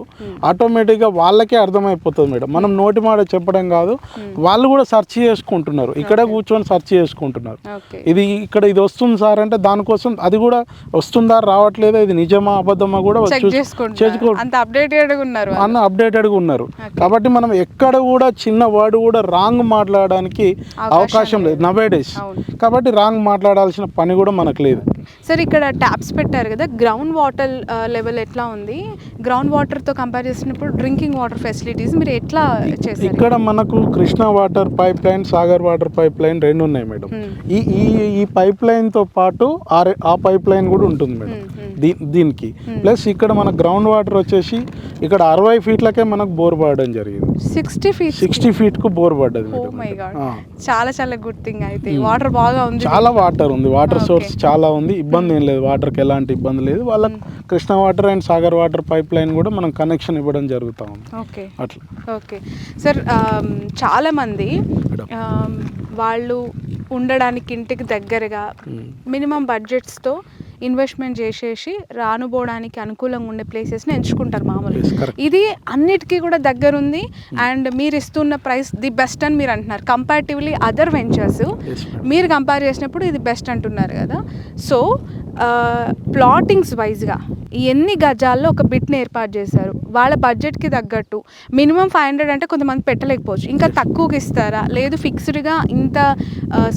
ఆటోమేటిక్గా వాళ్ళకే అర్థమైపోతుంది మేడం. మనం నోటి మాట చెప్పడం కాదు, వాళ్ళు కూడా సెర్చ్ చేసుకుంటున్నారు, ఇక్కడే కూర్చొని సెర్చ్ చేసుకుంటున్నారు. ఇది వస్తుంది సార్ అంటే దానికోసం అది కూడా వస్తుందా రావట్లేదా, ఇది నిజమా అబద్ధమా కూడా అప్డేటెడ్గా ఉన్నారు. కాబట్టి మనం ఎక్కడ కూడా చిన్న వర్డ్ కూడా రాంగ్ మాట్లాడడానికి అవకాశం లేదు నవేడేస్. కాబట్టి రాంగ్ మాట్లాడాల్సిన పని కూడా మనకు లేదు. సార్ ఇక్కడ ట్యాప్స్ పెట్టారు కదా, గ్రౌండ్ వాటర్ లెవెల్ ఎట్లా ఉంది? గ్రౌండ్ వాటర్తో కంపేర్ చేసినప్పుడు డ్రింకింగ్ వాటర్ ఫెసిలిటీస్ మీరు ఎట్లా చేశారు? ఇక్కడ మనకు Krishna water pipe line, Sagar water pipe line 2 ఉన్నాయి మేడం. ఈ పైప్ లైన్తో పాటు ఆ పైప్ లైన్ కూడా ఉంటుంది మేడం. దీనికి. ప్లస్ ఇక్కడ మన గ్రౌండ్ వాటర్ వచ్చేసి ఇక్కడ 60 ఫీట్లకే మనకు బోర్ పడడం జరిగింది. 60 ఫీట్కు బోర్ పడ్డది. చాలా చాలా గుడ్ థింగ్. అయితే వాటర్ బాగా ఉంది, చాలా వాటర్ ఉంది, వాటర్ సోర్స్ చాలా ఉంది, ఇబ్బంది ఏం లేదు, వాటర్కి ఎలాంటి ఇబ్బంది లేదు. వాళ్ళకి Krishna water and Sagar water pipe line కూడా మనం కనెక్షన్ ఇవ్వడం జరుగుతూ ఉంది. ఓకే అట్లా. ఓకే సార్, చాలా మంది వాళ్ళు ఉండడానికి ఇంటికి దగ్గరగా మినిమం బడ్జెట్స్తో ఇన్వెస్ట్మెంట్ చేసేసి రానుపోవడానికి అనుకూలంగా ఉండే ప్లేసెస్ని ఎంచుకుంటారు మామూలుగా. ఇది అన్నిటికీ కూడా దగ్గర ఉంది అండ్ మీరు ఇస్తున్న ప్రైస్ ది బెస్ట్ అని మీరు అంటున్నారు. కంపారిటివ్లీ అదర్ వెంచర్స్ మీరు కంపేర్ చేసినప్పుడు ఇది బెస్ట్ అంటున్నారు కదా. సో ప్లాటింగ్స్ వైజ్గా ఎన్ని గజాల్లో ఒక బిట్ని ఏర్పాటు చేశారు వాళ్ళ బడ్జెట్కి తగ్గట్టు? మినిమం 500 అంటే కొంతమంది పెట్టలేకపోవచ్చు, ఇంకా తక్కువకి ఇస్తారా, లేదు ఫిక్స్డ్గా ఇంత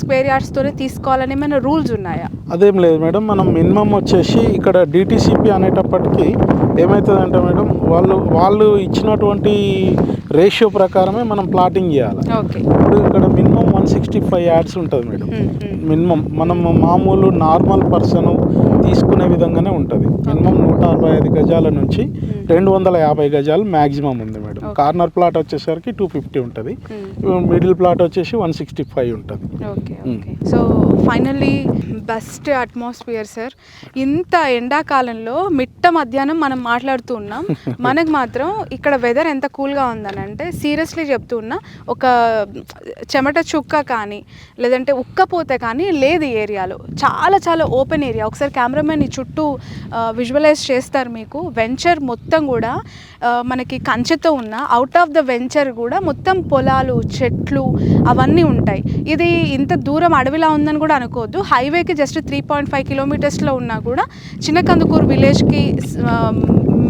స్క్వేర్ యార్డ్స్తోనే తీసుకోవాలని ఏమైనా రూల్స్ ఉన్నాయా? అదేం లేదు మేడం, మనం మినిమం వచ్చేసి ఇక్కడ డిటీసీపీ అనేటప్పటికీ ఏమవుతుందంటే మేడం, వాళ్ళు ఇచ్చినటువంటి రేషియో ప్రకారమే మనం ప్లాటింగ్ చేయాలి. ఇప్పుడు ఇక్కడ మినిమం 165 యార్డ్స్ ఉంటుంది మేడం. మినిమం మనం మామూలు నార్మల్ పర్సన్ తీసుకునే విధంగానే ఉంటుంది. మినిమం 165 గజాల నుంచి 250 గజాలు మ్యాక్సిమం ఉంది మేడం. కార్నర్ ప్లాట్ వచ్చేసరికి 250 ఉంటుంది, మిడిల్ ప్లాట్ వచ్చేసి 165 ఉంటుంది. So finally best atmosphere sir. ఇంత ఎండాకాలంలో మిట్ట మధ్యాహ్నం మనం మాట్లాడుతూ ఉన్నాం, మనకు మాత్రం ఇక్కడ వెదర్ ఎంత కూల్గా ఉందని అంటే సీరియస్లీ చెప్తూ ఉన్నా, ఒక చెమట చుక్క కానీ లేదంటే ఉక్కపోతే కానీ లేదు ఈ ఏరియాలో. చాలా చాలా ఓపెన్ ఏరియా. ఒకసారి కెమెరామెన్ ఈ చుట్టూ విజువలైజ్ చేస్తారు మీకు. వెంచర్ మొత్తం కూడా మనకి కంచెతో ఉన్న అవుట్ ఆఫ్ ద వెంచర్ కూడా మొత్తం పొలాలు, చెట్లు అవన్నీ ఉంటాయి. ఇది ఇంత దూరం అడవిలా ఉందని కూడా అనుకోవద్దు. హైవేకి జస్ట్ 3.5 కిలోమీటర్స్లో ఉన్నా కూడా చిన్నకందుకూరు విలేజ్కి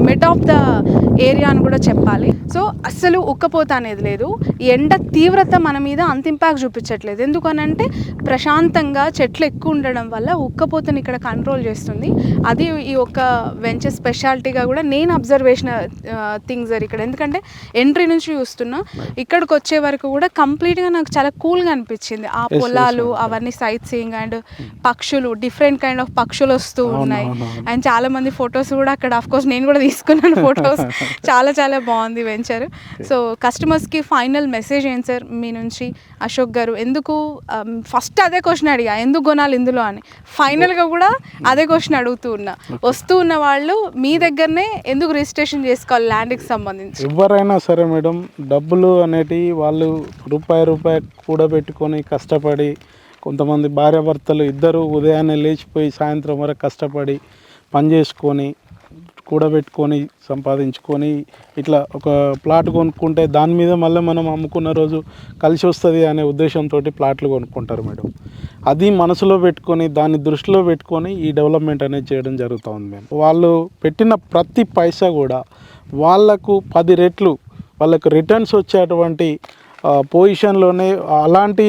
మిడ్ ఆఫ్ ద ఏరియా అని కూడా చెప్పాలి. సో అస్సలు ఉక్కపోత అనేది లేదు. ఎండ తీవ్రత మన మీద అంత ఇంపాక్ట్ చూపించట్లేదు. ఎందుకనంటే ప్రశాంతంగా చెట్లు ఎక్కువ ఉండడం వల్ల ఉక్కపోతని ఇక్కడ కంట్రోల్ చేస్తుంది. అది ఈ ఒక్క వెంచర్ స్పెషాలిటీగా కూడా నేను అబ్జర్వేషన్ థింగ్స్ ఇక్కడ. ఎందుకంటే ఎంట్రీ నుంచి చూస్తున్నా, ఇక్కడికి వచ్చే వరకు కూడా కంప్లీట్గా నాకు చాలా కూల్గా అనిపించింది. ఆ పొలాలు అవన్నీ సైట్ సీయింగ్ అండ్ పక్షులు, డిఫరెంట్ కైండ్ ఆఫ్ పక్షులు వస్తూ ఉన్నాయి. అండ్ చాలా మంది ఫొటోస్ కూడా అక్కడ ఆఫ్కోర్స్ నేను కూడా తీసుకున్నాను ఫొటోస్. చాలా చాలా బాగుంది వెంచర్. సో కస్టమర్స్కి ఫైనల్ మెసేజ్ ఏంటి సార్ మీ నుంచి అశోక్ గారు? ఎందుకు ఫస్ట్ అదే క్వశ్చన్ అడిగా, ఎందుకు కొనాలి ఇందులో అని. ఫైనల్గా కూడా అదే క్వశ్చన్ అడుగుతూ ఉన్నా, వస్తూ ఉన్న వాళ్ళు మీ దగ్గరనే ఎందుకు రిజిస్ట్రేషన్ చేసుకోవాలి ల్యాండ్కి సంబంధించి? ఎవరైనా సరే మేడం, డబ్బులు అనేటివి వాళ్ళు రూపాయి కూడబెట్టుకొని కష్టపడి, కొంతమంది భార్యాభర్తలు ఇద్దరు ఉదయాన్నే లేచిపోయి సాయంత్రం వరకు కష్టపడి పని చేసుకొని కూడబెట్టుకొని సంపాదించుకొని ఇట్లా ఒక ప్లాట్ కొనుక్కుంటే దాని మీద మళ్ళీ మనం అమ్ముకున్న రోజు కలిసి వస్తుంది అనే ఉద్దేశంతో ప్లాట్లు కొనుక్కుంటారు మేడం. అది మనసులో పెట్టుకొని దాన్ని దృష్టిలో పెట్టుకొని ఈ డెవలప్మెంట్ అనేది చేయడం జరుగుతుంది. మేము వాళ్ళు పెట్టిన ప్రతి పైసా కూడా వాళ్లకు 10 రెట్లు వాళ్ళకు రిటర్న్స్ వచ్చేటువంటి పొజిషన్లోనే అలాంటి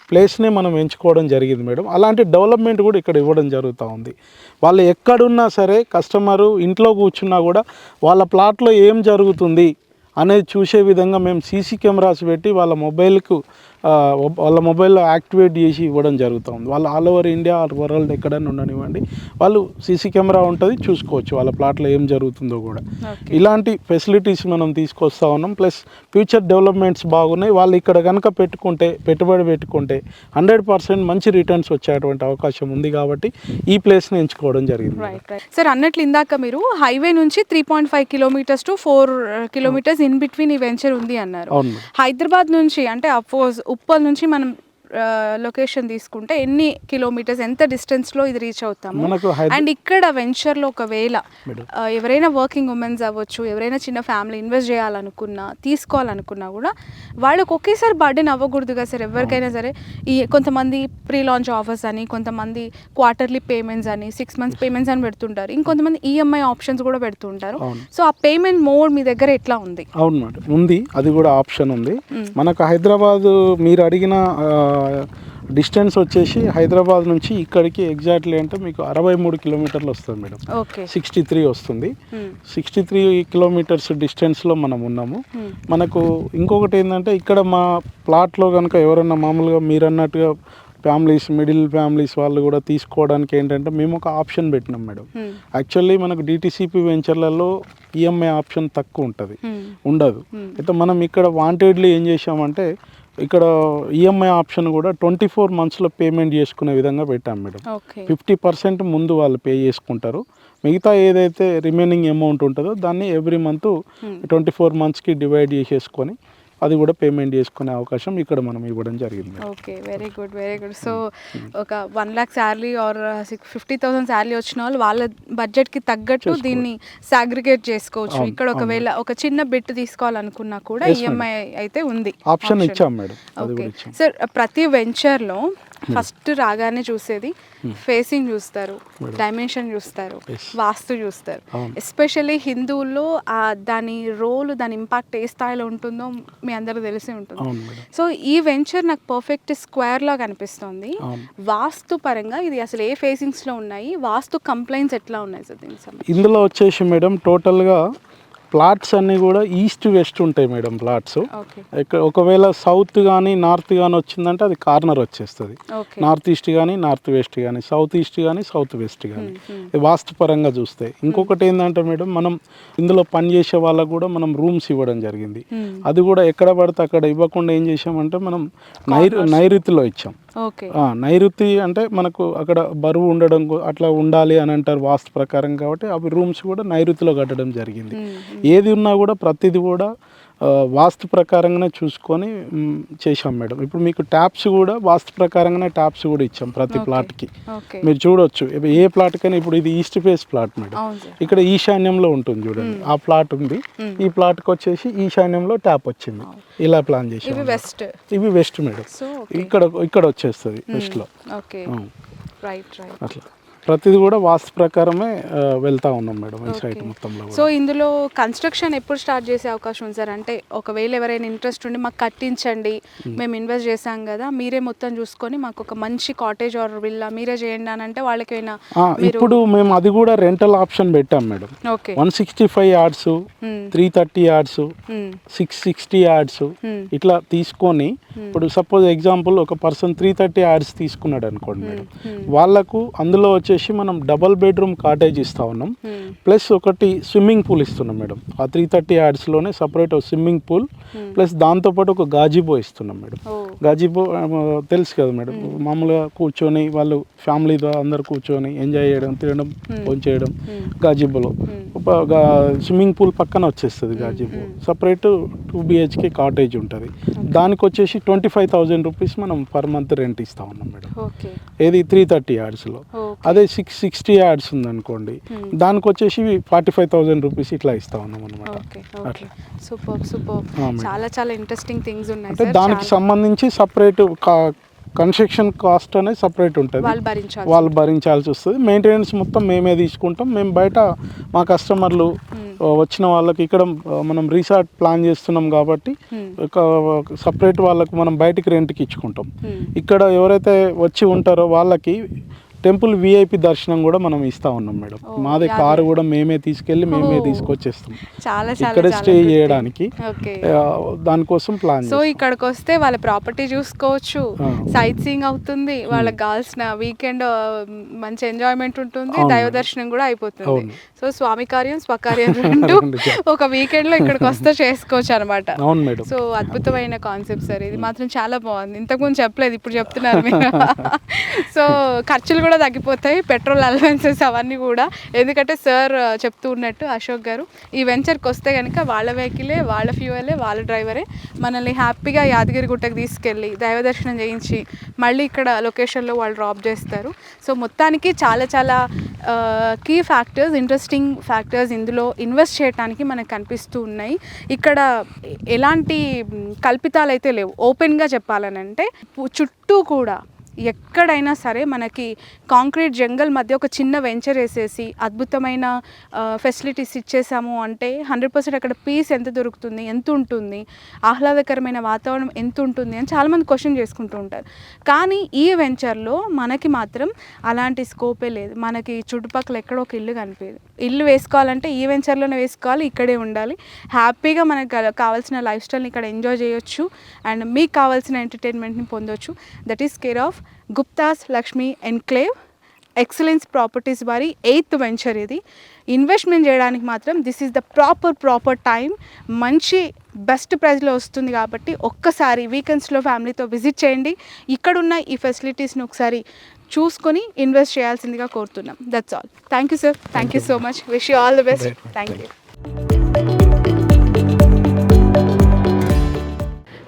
ప్లేస్నే మనం ఎంచుకోవడం జరిగింది మేడం. అలాంటి డెవలప్మెంట్ కూడా ఇక్కడ ఇవ్వడం జరుగుతూ ఉంది. వాళ్ళు ఎక్కడున్నా సరే కస్టమరు ఇంట్లో కూర్చున్నా కూడా వాళ్ళ ప్లాట్లో ఏం జరుగుతుంది అనేది చూసే విధంగా మేము సీసీ కెమెరాస్ పెట్టి వాళ్ళ మొబైల్లో యాక్టివేట్ చేసి ఇవ్వడం జరుగుతుంది. వాళ్ళు all over India all world ఎక్కడైనా ఉండనివ్వండి, వాళ్ళు సీసీ కెమెరా ఉంటుంది, చూసుకోవచ్చు వాళ్ళ ప్లాట్లో ఏం జరుగుతుందో కూడా. ఇలాంటి ఫెసిలిటీస్ మనం తీసుకొస్తా ఉన్నాం. ప్లస్ ఫ్యూచర్ డెవలప్మెంట్స్ బాగున్నాయి. వాళ్ళు ఇక్కడ కనుక పెట్టుబడి పెట్టుకుంటే 100% మంచి రిటర్న్స్ వచ్చేటువంటి అవకాశం ఉంది. కాబట్టి ఈ ప్లేస్ని ఎంచుకోవడం జరిగింది. సార్ అన్నట్లు ఇందాక మీరు హైవే నుంచి 3.5 kilometres to 4 kilometres in between ఈ వెంచర్ ఉంది అన్నారు. హైదరాబాద్ నుంచి అంటే అఫ్కోర్స్ ఉప్పల్ నుంచి మనం లొకేషన్ తీసుకుంటే ఎన్ని కిలోమీటర్స్, ఎంత డిస్టెన్స్లో ఇది రీచ్ అవుతాము? అండ్ ఇక్కడ వెంచర్లో ఒకవేళ ఎవరైనా వర్కింగ్ ఉమెన్స్ అవ్వచ్చు, ఎవరైనా చిన్న ఫ్యామిలీ ఇన్వెస్ట్ చేయాలనుకున్నా, తీసుకోవాలనుకున్నా కూడా వాళ్ళకి ఒకేసారి బర్డెన్ అవ్వకూడదు కదా సార్. ఎవరికైనా సరే ఈ కొంతమంది ప్రీ లాంచ్ ఆఫర్స్ అని, కొంతమంది క్వార్టర్లీ పేమెంట్స్ అని, 6 months పేమెంట్స్ అని పెడుతుంటారు, ఇంకొంతమంది ఈఎంఐ ఆప్షన్స్ కూడా పెడుతుంటారు. సో ఆ పేమెంట్ మోడ్ మీ దగ్గర ఎట్లా ఉంది? అవును మేడం, ఉంది, అది కూడా ఆప్షన్ ఉంది మనకు. హైదరాబాద్ మీరు అడిగిన డిస్టెన్స్ వచ్చేసి హైదరాబాద్ నుంచి ఇక్కడికి ఎగ్జాక్ట్లీ అంటే మీకు 63 కిలోమీటర్లు వస్తుంది మేడం. 63 వస్తుంది. 63 కిలోమీటర్స్ డిస్టెన్స్లో మనం ఉన్నాము. మనకు ఇంకొకటి ఏంటంటే ఇక్కడ మా ప్లాట్లో కనుక ఎవరన్నా మామూలుగా మీరు అన్నట్టుగా మిడిల్ ఫ్యామిలీస్ వాళ్ళు కూడా తీసుకోవడానికి ఏంటంటే మేము ఒక ఆప్షన్ పెట్టినాం మేడం. యాక్చువల్లీ మనకు డిటీసీపీ వెంచర్లలో ఈఎంఐ ఆప్షన్ తక్కువ ఉంటుంది, ఉండదు. అయితే మనం ఇక్కడ వాంటెడ్లీ ఏం చేసామంటే ఇక్కడ ఈఎంఐ ఆప్షన్ కూడా 24 monthsలో పేమెంట్ చేసుకునే విధంగా పెట్టాం మేడం. 50% ముందు వాళ్ళు పే చేసుకుంటారు, మిగతా ఏదైతే రిమైనింగ్ అమౌంట్ ఉంటుందో దాన్ని ఎవ్రీ మంత్ 24 monthsకి డివైడ్ చేసేసుకొని అది కూడా పేమెంట్ చేసుకునే అవకాశం ఇక్కడ మనం ఇవ్వడం జరిగింది. Okay, very good. సో ఒక 1 lakh శాలరీ ఆర్ 50,000 శాలరీ వచ్చిన వాళ్ళు వాళ్ళ బడ్జెట్కి తగ్గట్టు దీన్ని సాగ్రిగేట్ చేసుకోవచ్చు. ఇక్కడ ఒకవేళ ఒక చిన్న బిట్ తీసుకోవాలనుకున్నా కూడా ఈఎంఐ అయితే ఉంది, ఆప్షన్ ఇచ్చాం మేడం. ఓకే సార్, ప్రతి వెంచర్లో ఫస్ట్ రాగానే చూసేది ఫేసింగ్ చూస్తారు, డైమెన్షన్ చూస్తారు, వాస్తు చూస్తారు. ఎస్పెషల్లీ హిందువుల్లో దాని దాని ఇంపాక్ట్ ఏ స్థాయిలో ఉంటుందో మీ అందరికి తెలిసి ఉంటుంది. సో ఈ వెంచర్ నాకు పర్ఫెక్ట్ స్క్వేర్ లాగా అనిపిస్తుంది. వాస్తు పరంగా ఇది అసలు ఏ ఫేసింగ్స్ లో ఉన్నాయి, వాస్తు కంప్లైంట్స్ ఎట్లా ఉన్నాయి సార్ దీనికి? ఇందులో వచ్చేసి మేడం టోటల్గా ప్లాట్స్ అన్నీ కూడా ఈస్ట్ వెస్ట్ ఉంటాయి మేడం. ప్లాట్స్ ఒకవేళ సౌత్ కానీ నార్త్ కానీ వచ్చిందంటే అది కార్నర్ వచ్చేస్తుంది. నార్త్ ఈస్ట్ కానీ నార్త్ వెస్ట్ కానీ, సౌత్ ఈస్ట్ కానీ సౌత్ వెస్ట్ కానీ వాస్తు పరంగా చూస్తే. ఇంకొకటి ఏంటంటే మేడం, మనం ఇందులో పనిచేసే వాళ్ళకు కూడా మనం రూమ్స్ ఇవ్వడం జరిగింది. అది కూడా ఎక్కడ పడితే అక్కడ ఇవ్వకుండా ఏం చేసామంటే మనం నైరుతిలో ఇచ్చాం. నైరుతి అంటే మనకు అక్కడ బరువు ఉండడం అట్లా ఉండాలి అని అంటారు వాస్తు ప్రకారం, కాబట్టి అవి రూమ్స్ కూడా నైరుతిలో కట్టడం జరిగింది. ఏది ఉన్నా కూడా ప్రతిదీ కూడా వాస్తు ప్రకారంగానే చూసుకొని చేసాం మేడం. ఇప్పుడు మీకు ట్యాప్స్ కూడా వాస్తు ప్రకారంగానే ట్యాప్స్ కూడా ఇచ్చాం ప్రతి ప్లాట్కి. మీరు చూడొచ్చు ఏ ప్లాట్కైనా. ఇప్పుడు ఇది ఈస్ట్ ఫేస్ ప్లాట్ మేడం, ఇక్కడ ఈశాన్యంలో ఉంటుంది చూడండి, ఆ ప్లాట్ ఉంది. ఈ ప్లాట్కి వచ్చేసి ఈశాన్యంలో ట్యాప్ వచ్చింది. ఇలా ప్లాన్ చేసాం. ఇవి వెస్ట్ మేడం, ఇక్కడ వచ్చేస్తుంది వెస్ట్లో. అట్లా ప్రతిది కూడా వాస్తు ప్రకారమే వెళ్తా ఉన్నాం మేడం ఈ సైట్ మొత్తంలో. సో ఇందులో కన్స్ట్రక్షన్ ఎప్పుడు స్టార్ట్ చేసే అవకాశం ఉంది సార్? అంటే ఒకవేళ ఎవరైనా ఇంట్రెస్ట్ ఉండి మాకు కట్టించండి, మేము ఇన్వెస్ట్ చేసాం కదా, మీరే మొత్తం చూసుకొని మాకు ఒక మంచి కాటేజ్ ఆర్ విల్లా మీరే చేయండి అని అంటే వాళ్ళకైనా ఇప్పుడు మేము అది కూడా రెంటల్ ఆప్షన్ పెట్టాం మేడం. 165 yards, 330 yards, 660 yards ఇట్లా తీసుకొని, ఇప్పుడు సపోజ్ ఎగ్జాంపుల్ ఒక పర్సన్ 330 yards తీసుకున్నాడు అనుకోండి మేడం, వాళ్ళకు అందులో వచ్చేసి మనం డబల్ బెడ్రూమ్ కాటేజ్ ఇస్తా ఉన్నాం, ప్లస్ ఒకటి స్విమ్మింగ్ పూల్ ఇస్తున్నాం మేడం. ఆ 330 yardsలోనే సపరేట్ స్విమ్మింగ్ పూల్ ప్లస్ దాంతోపాటు ఒక గాజిబో ఇస్తున్నాం మేడం. గాజిబో తెలుసు కదా మేడం, మామూలుగా కూర్చొని వాళ్ళు ఫ్యామిలీతో అందరు కూర్చొని ఎంజాయ్ చేయడం, తినడం, భోంచేయడం గాజిబోలో. స్విమ్మింగ్ పూల్ పక్కన వచ్చేస్తుంది గాజిబో. సపరేట్ 2 BHK కాటేజ్ ఉంటుంది. దానికి వచ్చేసి 25,000 rupees మనం పర్ మంత్ రెంట్ ఇస్తా ఉన్నాం మేడం. ఏది 330 yardsలో. అదే 660 yards ఉందనుకోండి, దానికి వచ్చేసి 45,000 rupees ఇట్లా ఇస్తా ఉన్నాం అనమాట. చాలా చాలా ఇంట్రెస్టింగ్ థింగ్స్ ఉన్నాయి. అంటే దానికి సంబంధించి సపరేట్ కన్స్ట్రక్షన్ కాస్ట్ అనేది సపరేట్ ఉంటుంది, వాళ్ళు భరించాల్సి వస్తుంది. మెయింటెనెన్స్ మొత్తం మేమే తీసుకుంటాం. మేము బయట మా కస్టమర్లు వచ్చిన వాళ్ళకి ఇక్కడ మనం రిసార్ట్ ప్లాన్ చేస్తున్నాం కాబట్టి సపరేట్ వాళ్ళకు మనం బయటికి రెంట్కి ఇచ్చుకుంటాం. ఇక్కడ ఎవరైతే వచ్చి ఉంటారో వాళ్ళకి టెంపుల్ విఐపి దర్శనం కూడా మనం ఇస్తా ఉన్నాం మేడం. మాదే కారు కూడా మేమే తీసుకెళ్ళి మేమే తీసుకొచ్చేస్తాం ఇక్కడ స్టే చేయడానికి. దానికోసం ప్లాన్. సో ఇక్కడికి వస్తే వాళ్ళ ప్రాపర్టీ చూసుకోవచ్చు, సైట్ సీయింగ్ అవుతుంది, వాళ్ళకి కావాల్సిన వీకెండ్ మంచి ఎంజాయ్మెంట్ ఉంటుంది, దైవ దర్శనం కూడా అయిపోతుంది. సో స్వామి కార్యం స్వకార్యం రెండు ఒక వీకెండ్ లో ఇక్కడికి వస్తే చేసుకోవచ్చు అనమాట. అవును మేడం. సో అద్భుతమైన కాన్సెప్ట్ సార్, ఇది మాత్రం చాలా బాగుంది. ఇంతకుముందు చెప్పలేదు, ఇప్పుడు చెప్తున్నారు మీరు. సో ఖర్చులు కూడా తగ్గిపోతాయి, పెట్రోల్ అలవెన్సెస్ అవన్నీ కూడా. ఎందుకంటే సార్ చెప్తూ ఉన్నట్టు అశోక్ గారు ఈ వెంచర్కి వస్తే కనుక వాళ్ళ వెహికలే, వాళ్ళ ఫ్యూయలే, వాళ్ళ డ్రైవరే మనల్ని హ్యాపీగా యాదగిరి గుట్టకి తీసుకెళ్ళి దైవ దర్శనం చేయించి మళ్ళీ ఇక్కడ లొకేషన్లో వాళ్ళు డ్రాప్ చేస్తారు. సో మొత్తానికి చాలా చాలా కీ ఫ్యాక్టర్స్, ఇంట్రెస్టింగ్ ఫ్యాక్టర్స్ ఇందులో ఇన్వెస్ట్ చేయడానికి మనకు కనిపిస్తూ ఉన్నాయి. ఇక్కడ ఎలాంటి కల్పితాలు అయితే లేవు. ఓపెన్గా చెప్పాలనంటే చుట్టూ కూడా ఎక్కడైనా సరే మనకి కాంక్రీట్ జంగల్ మధ్య ఒక చిన్న వెంచర్ వేసేసి అద్భుతమైన ఫెసిలిటీస్ ఇచ్చేసాము అంటే 100% అక్కడ పీస్ ఎంత దొరుకుతుంది, ఎంత ఉంటుంది, ఆహ్లాదకరమైన వాతావరణం ఎంత ఉంటుంది అని చాలామంది క్వశ్చన్ చేసుకుంటూ ఉంటారు. కానీ ఈ వెంచర్లో మనకి మాత్రం అలాంటి స్కోపే లేదు. మనకి చుట్టుపక్కల ఎక్కడో ఒక ఇల్లు కనిపించదు. ఇల్లు వేసుకోవాలంటే ఈ వెంచర్లోనే వేసుకోవాలి, ఇక్కడే ఉండాలి, హ్యాపీగా మనకు కావాల్సిన లైఫ్ స్టైల్ని ఇక్కడ ఎంజాయ్ చేయొచ్చు అండ్ మీకు కావాల్సిన ఎంటర్టైన్మెంట్ని పొందొచ్చు. That is care of Gupta's Lakshmi enclave excellence properties వారి 8th వెంచర్. ఇది ఇన్వెస్ట్మెంట్ చేయడానికి మాత్రం this is the proper time. మంచి బెస్ట్ ప్రైస్లో వస్తుంది కాబట్టి ఒక్కసారి వీకెండ్స్లో ఫ్యామిలీతో విజిట్ చేయండి. ఇక్కడున్న ఈ ఫెసిలిటీస్ని ఒకసారి చూసుకొని ఇన్వెస్ట్ చేయాల్సిందిగా కోరుతున్నాం. That's all. Thank you sir. Thank you so much. Wish you all the best. Thank you.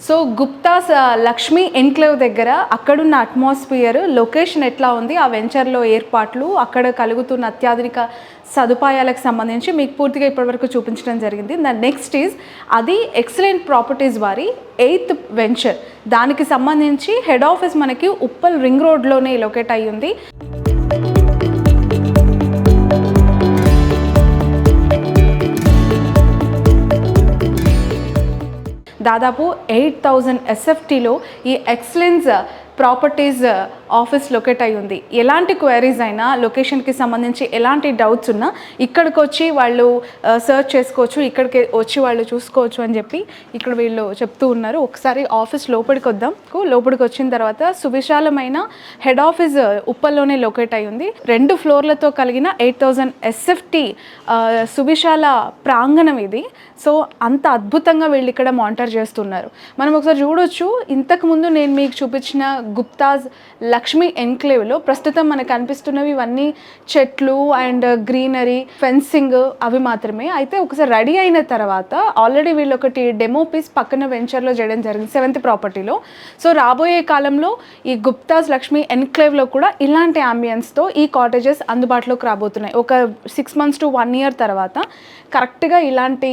So Gupta's Lakshmi enclave దగ్గర అక్కడున్న అట్మాస్ఫియర్, లొకేషన్ ఎట్లా ఉంది, ఆ వెంచర్లో ఏర్పాట్లు, అక్కడ కలుగుతున్న అత్యాధునిక సదుపాయాలకు సంబంధించి మీకు పూర్తిగా ఇప్పటివరకు చూపించడం జరిగింది. నెక్స్ట్ ఈజ్ అది ఎక్సలెంట్ ప్రాపర్టీస్ వారి 8th వెంచర్. దానికి సంబంధించి హెడ్ ఆఫీస్ మనకి ఉప్పల్ రింగ్ రోడ్లోనే లొకేట్ అయ్యి ఉంది. దాదాపు 8,000 SFTలో ఈ ఎక్సలెన్స్ ప్రాపర్టీస్ ఆఫీస్ లొకేట్ అయి ఉంది. ఎలాంటి క్వైరీస్ అయినా, లొకేషన్కి సంబంధించి ఎలాంటి డౌట్స్ ఉన్నా ఇక్కడికి వచ్చి వాళ్ళు సర్చ్ చేసుకోవచ్చు, ఇక్కడికి వచ్చి వాళ్ళు చూసుకోవచ్చు అని చెప్పి ఇక్కడ వీళ్ళు చెప్తూ ఉన్నారు. ఒకసారి ఆఫీస్ లోపలికి వద్దాం. లోపలికి వచ్చిన తర్వాత సువిశాలమైన హెడ్ ఆఫీస్ ఉప్పల్లోనే లొకేట్ అయి ఉంది. 2 ఫ్లోర్లతో కలిగిన 8,000 SFT సువిశాల ప్రాంగణం ఇది. సో అంత అద్భుతంగా వీళ్ళు ఇక్కడ మానిటర్ చేస్తున్నారు. మనం ఒకసారి చూడొచ్చు. ఇంతకుముందు నేను మీకు చూపించిన గుప్తాస్ లక్ష్మీ ఎన్క్లేవ్లో ప్రస్తుతం మనకు కనిపిస్తున్నవి ఇవన్నీ చెట్లు అండ్ గ్రీనరీ, ఫెన్సింగ్ అవి మాత్రమే. అయితే ఒకసారి రెడీ అయిన తర్వాత ఆల్రెడీ వీళ్ళు ఒకటి డెమో పీస్ పక్కన వెంచర్లో చేయడం జరిగింది 7th ప్రాపర్టీలో. సో రాబోయే కాలంలో ఈ గుప్తాస్ లక్ష్మీ ఎన్క్లేవ్లో కూడా ఇలాంటి అంబియన్స్తో ఈ కాటేజెస్ అందుబాటులోకి రాబోతున్నాయి. ఒక 6 months to 1 year తర్వాత కరెక్ట్గా ఇలాంటి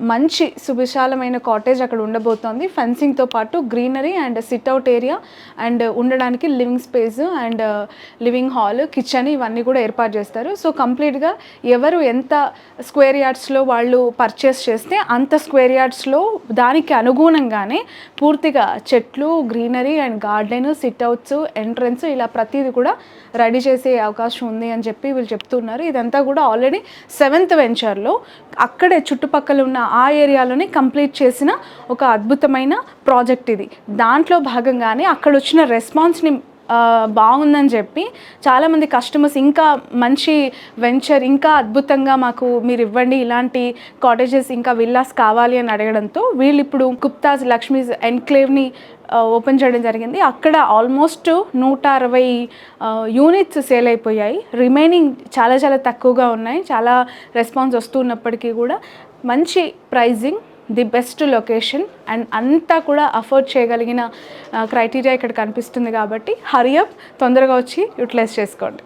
మంచి సువిశాలమైన కాటేజ్ అక్కడ ఉండబోతోంది. ఫెన్సింగ్తో పాటు greenery and sit out area and ఉండడానికి living space and living hall, kitchen ఇవన్నీ కూడా ఏర్పాటు చేస్తారు. సో కంప్లీట్గా ఎవరు ఎంత స్క్వేర్ యార్డ్స్లో వాళ్ళు పర్చేస్ చేస్తే అంత స్క్వేర్ యార్డ్స్లో దానికి అనుగుణంగానే పూర్తిగా చెట్లు, greenery and garden, sit-outs, entrance ఇలా ప్రతిదీ కూడా రెడీ చేసే అవకాశం ఉంది అని చెప్పి వీళ్ళు చెప్తున్నారు. ఇదంతా కూడా ఆల్రెడీ 7th వెంచర్లో అక్కడే చుట్టుపక్కల ఉన్న ఆ ఏరియాలోనే కంప్లీట్ చేసిన ఒక అద్భుతమైన ప్రాజెక్ట్ ఇది. దాంట్లో భాగంగానే అక్కడ వచ్చిన రెస్పాన్స్ని బాగుందని చెప్పి చాలామంది కస్టమర్స్ ఇంకా మంచి వెంచర్, ఇంకా అద్భుతంగా మాకు మీరు ఇవ్వండి, ఇలాంటి కాటేజెస్ ఇంకా విల్లాస్ కావాలి అని అడగడంతో వీళ్ళు ఇప్పుడు గుప్తాస్ లక్ష్మీ ఎన్క్లేవ్ని ఓపెన్ చేయడం జరిగింది. అక్కడ ఆల్మోస్ట్ 160 యూనిట్స్ సేల్ అయిపోయాయి. రిమైనింగ్ చాలా చాలా తక్కువగా ఉన్నాయి. చాలా రెస్పాన్స్ వస్తున్నప్పటికీ కూడా మంచి pricing, the best location and అంతా కూడా అఫోర్డ్ చేయగలిగిన క్రైటీరియా ఇక్కడ కనిపిస్తుంది. కాబట్టి హరియప్, తొందరగా వచ్చి యూటిలైజ్ చేసుకోండి.